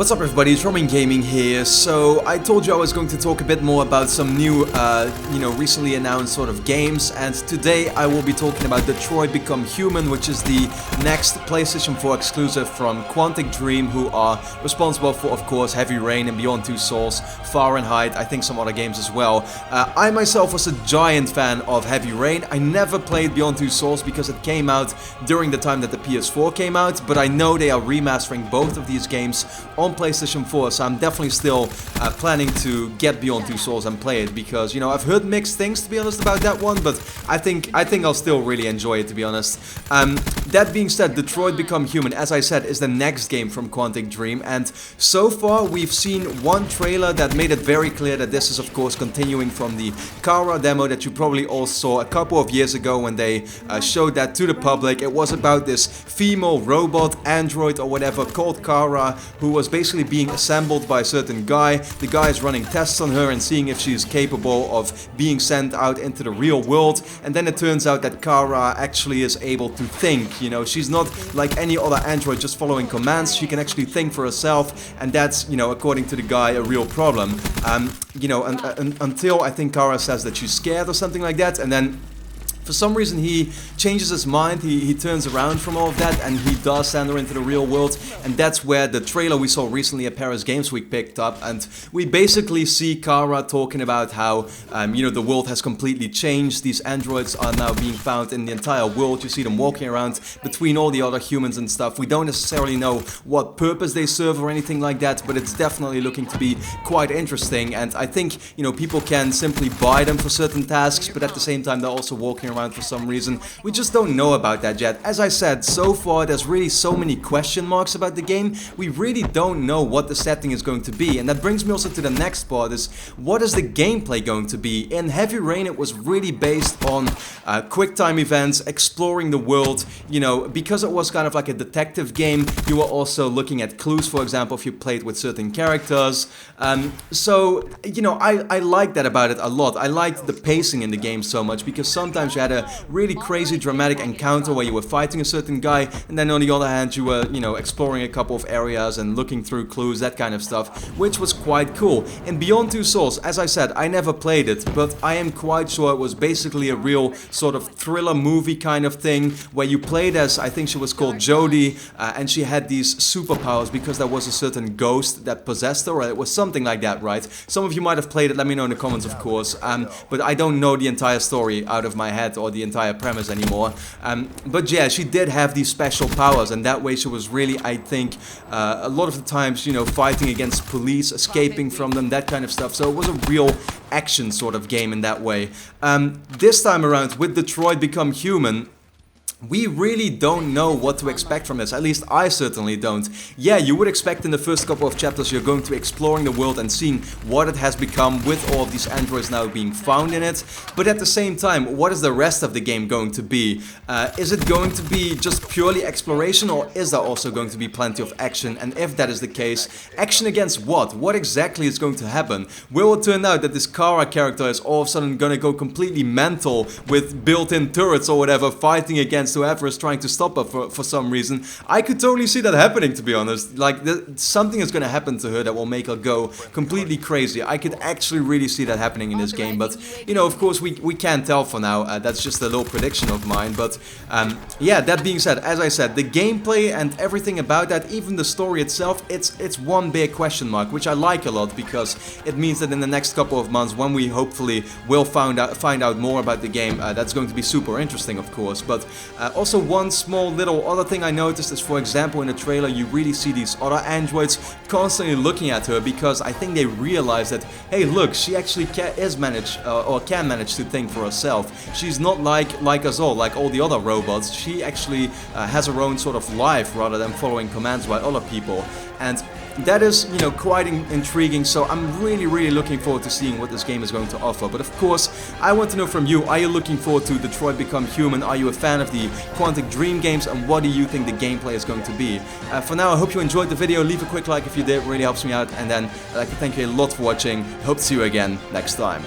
What's up everybody, it's RobinGaming here. So I told you I was going to talk a bit more about some new, recently announced sort of games, and today I will be talking about Detroit Become Human, which is the next PlayStation 4 exclusive from Quantic Dream, who are responsible for, of course, Heavy Rain and Beyond Two Souls, Fahrenheit, I think some other games as well. I myself was a giant fan of Heavy Rain. I never played Beyond Two Souls because it came out during the time that the PS4 came out, but I know they are remastering both of these games on PlayStation 4, so I'm definitely still planning to get Beyond Two Souls and play it, because, you know, I've heard mixed things, to be honest, about that one, but I think I'll still really enjoy it, to be honest. That being said, Detroit Become Human, as I said, is the next game from Quantic Dream, and so far we've seen one trailer that made it very clear that this is, of course, continuing from the Kara demo that you probably all saw a couple of years ago when they showed that to the public. It was about this female robot, android or whatever, called Kara, who was basically being assembled by a certain guy. The guy is running tests on her and seeing if she's capable of being sent out into the real world, and then it turns out that Kara actually is able to think. You know, she's not like any other android just following commands. She can actually think for herself, and that's, you know, according to the guy, a real problem. Until I think Kara says that she's scared or something like that, and then for some reason he changes his mind, he turns around from all of that, and he does send her into the real world, and that's where the trailer we saw recently at Paris Games Week picked up, and we basically see Kara talking about how, the world has completely changed. These androids are now being found in the entire world. You see them walking around between all the other humans and stuff. We don't necessarily know what purpose they serve or anything like that, but it's definitely looking to be quite interesting, and I think, you know, people can simply buy them for certain tasks, but at the same time they're also walking around for some reason. We just don't know about that yet. As I said, so far there's really so many question marks about the game. We really don't know what the setting is going to be, and that brings me also to the next part, is what is the gameplay going to be? In Heavy Rain it was really based on quick time events, exploring the world, you know, because it was kind of like a detective game. You were also looking at clues, for example, if you played with certain characters. So, you know, I like that about it a lot. I liked the pacing in the game so much, because sometimes you had a really crazy dramatic encounter where you were fighting a certain guy, and then on the other hand you were, you know, exploring a couple of areas and looking through clues, that kind of stuff, which was quite cool. In Beyond Two Souls, as I said, I never played it, but I am quite sure it was basically a real sort of thriller movie kind of thing, where you played as, I think she was called Jodie, and she had these superpowers because there was a certain ghost that possessed her, or it was something like that, right? Some of you might have played it, let me know in the comments, of course, but I don't know the entire story out of my head or the entire premise anymore. But yeah, she did have these special powers, and that way she was really, I think, a lot of the times, you know, fighting against police, escaping from them, that kind of stuff. So it was a real action sort of game in that way. This time around with Detroit Become Human, we really don't know what to expect from this, at least I certainly don't. Yeah, you would expect in the first couple of chapters you're going to be exploring the world and seeing what it has become with all of these androids now being found in it, but at the same time, what is the rest of the game going to be? Is it going to be just purely exploration, or is there also going to be plenty of action? And if that is the case, action against what? What exactly is going to happen? Will it turn out that this Kara character is all of a sudden gonna go completely mental with built-in turrets or whatever, fighting against whoever is trying to stop her for some reason? I could totally see that happening, to be honest. Like, something is gonna happen to her that will make her go completely crazy. I could actually really see that happening in this game, but, you know, of course we can't tell for now. That's just a little prediction of mine, but yeah, that being said, as I said, the gameplay and everything about that, even the story itself, it's one big question mark, which I like a lot, because it means that in the next couple of months, when we hopefully will find out more about the game, that's going to be super interesting, of course. But also, one small little other thing I noticed is, for example, in the trailer you really see these other androids constantly looking at her, because I think they realize that, hey, look, she actually can manage to think for herself. She's not like us all, like all the other robots. She actually has her own sort of life rather than following commands by other people, and that is, you know, quite intriguing. So I'm really looking forward to seeing what this game is going to offer. But of course, I want to know from you, are you looking forward to Detroit Become Human? Are you a fan of the Quantic Dream games, and what do you think the gameplay is going to be? For now, I hope you enjoyed the video. Leave a quick like if you did, it really helps me out, and then I'd like to thank you a lot for watching. Hope to see you again next time.